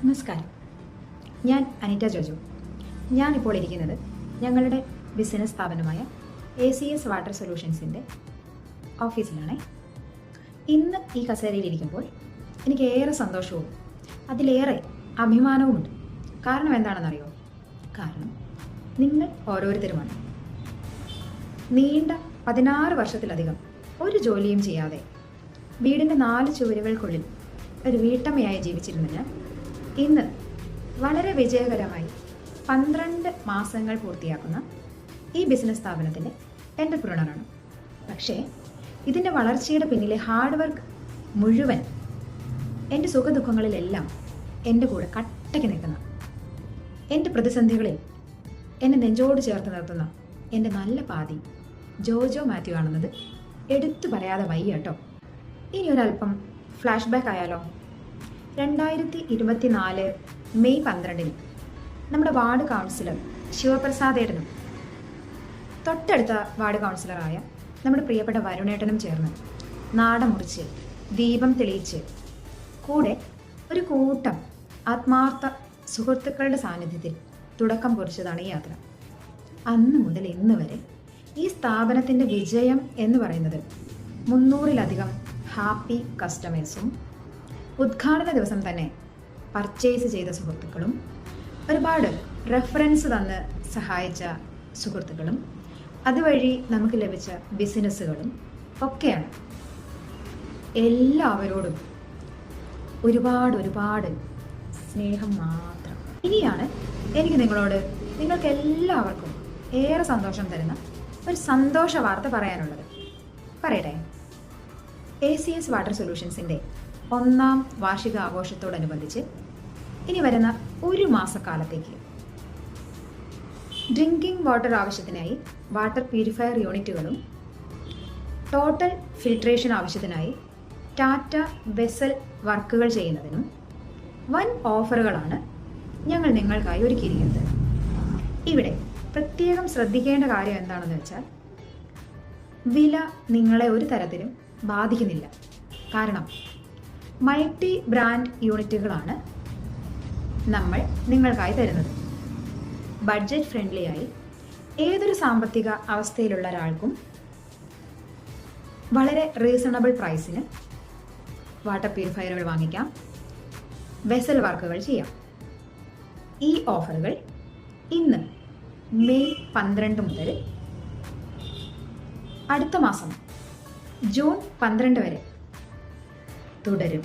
നമസ്കാരം. ഞാൻ അനിറ്റ ജോജു. ഞാനിപ്പോൾ ഇരിക്കുന്നത് ഞങ്ങളുടെ ബിസിനസ് സ്ഥാപനമായ ACS വാട്ടർ സൊല്യൂഷൻസിൻ്റെ ഓഫീസിലാണ്. ഇന്ന് ഈ കസേരയിലിരിക്കുമ്പോൾ എനിക്ക് ഏറെ സന്തോഷവും അതിലേറെ അഭിമാനവുമുണ്ട്. കാരണം എന്താണെന്നറിയോ? കാരണം നിങ്ങൾ ഓരോരുത്തരുമാണ്. നീണ്ട 16 വർഷത്തിലധികം ഒരു ജോലിയും ചെയ്യാതെ വീടിൻ്റെ 4 ചുവരുകൾക്കുള്ളിൽ ഒരു വീട്ടമ്മയായി ജീവിച്ചിരുന്ന ഞാൻ ഇന്ന് വളരെ വിജയകരമായി 12 മാസങ്ങൾ പൂർത്തിയാക്കുന്ന ഈ ബിസിനസ് സ്ഥാപനത്തിൻ്റെ എൻ്റർപ്രണറാണ്. പക്ഷേ ഇതിൻ്റെ വളർച്ചയുടെ പിന്നിലെ ഹാർഡ് വർക്ക് മുഴുവൻ എൻ്റെ സുഖദുഃഖങ്ങളിലെല്ലാം എൻ്റെ കൂടെ കട്ടയ്ക്ക് നിൽക്കുന്ന, എൻ്റെ പ്രതിസന്ധികളിൽ എന്നെ നെഞ്ചോട് ചേർത്ത് നിർത്തുന്ന എൻ്റെ നല്ല പാതി ജോജോ മാത്യു ആണെന്നത് എടുത്തു പറയാതെ വയ്യ കേട്ടോ. ഇനി ഒരല്പം ഫ്ലാഷ് ബാക്ക് ആയാലോ? 2024 മെയ് 12 നമ്മുടെ വാർഡ് കൗൺസിലർ ശിവപ്രസാദേട്ടനും തൊട്ടടുത്ത വാർഡ് കൗൺസിലറായ നമ്മുടെ പ്രിയപ്പെട്ട വരുണേട്ടനും ചേർന്ന് നാട മുറിച്ച് ദീപം തെളിയിച്ച് കൂടെ ഒരു കൂട്ടം ആത്മാർത്ഥ സുഹൃത്തുക്കളുടെ സാന്നിധ്യത്തിൽ തുടക്കം കുറിച്ചതാണ് ഈ യാത്ര. അന്ന് മുതൽ ഇന്ന് വരെ ഈ സ്ഥാപനത്തിൻ്റെ വിജയം എന്ന് പറയുന്നത് 300-ലധികം ഹാപ്പി കസ്റ്റമേഴ്സും, ഉദ്ഘാടന ദിവസം തന്നെ പർച്ചേസ് ചെയ്ത സുഹൃത്തുക്കളും, ഒരുപാട് റെഫറൻസ് തന്ന് സഹായിച്ച സുഹൃത്തുക്കളും, അതുവഴി നമുക്ക് ലഭിച്ച ബിസിനസ്സുകളും ഒക്കെയാണ്. എല്ലാവരോടും ഒരുപാട് സ്നേഹം മാത്രം. ഇനിയാണ് എനിക്ക് നിങ്ങൾക്ക് എല്ലാവർക്കും ഏറെ സന്തോഷം തരുന്ന ഒരു സന്തോഷ വാർത്ത പറയാനുള്ളത്. പറയട്ടെ. ACS വാട്ടർ സൊല്യൂഷൻസിൻ്റെ 1ാം വാർഷിക ആഘോഷത്തോടനുബന്ധിച്ച് ഇനി വരുന്ന ഒരു മാസക്കാലത്തേക്ക് ഡ്രിങ്കിംഗ് വാട്ടർ ആവശ്യത്തിനായി വാട്ടർ പ്യൂരിഫയർ യൂണിറ്റുകളും ടോട്ടൽ ഫിൽട്രേഷൻ ആവശ്യത്തിനായി ടാറ്റ വെസൽ വർക്കുകൾ ചെയ്യുന്നതിനും വൻ ഓഫറുകളാണ് ഞങ്ങൾ നിങ്ങൾക്കായി ഒരുക്കിയിരിക്കുന്നത്. ഇവിടെ പ്രത്യേകം ശ്രദ്ധിക്കേണ്ട കാര്യം എന്താണെന്ന് വെച്ചാൽ, വില നിങ്ങളെ ഒരു തരത്തിലും ബാധിക്കുന്നില്ല. കാരണം മൾട്ടി ബ്രാൻഡ് യൂണിറ്റുകളാണ് നമ്മൾ നിങ്ങൾക്കായി തരുന്നത്. ബഡ്ജറ്റ് ഫ്രണ്ട്ലി ആയി ഏതൊരു സാമ്പത്തിക അവസ്ഥയിലുള്ള ഒരാൾക്കും വളരെ റീസണബിൾ പ്രൈസിന് വാട്ടർ പ്യൂരിഫയറുകൾ വാങ്ങിക്കാം, വെസൽ വർക്കുകൾ ചെയ്യാം. ഈ ഓഫറുകൾ ഇന്ന് മെയ് 12 മുതൽ അടുത്ത മാസം ജൂൺ 12 വരെ തുടരും.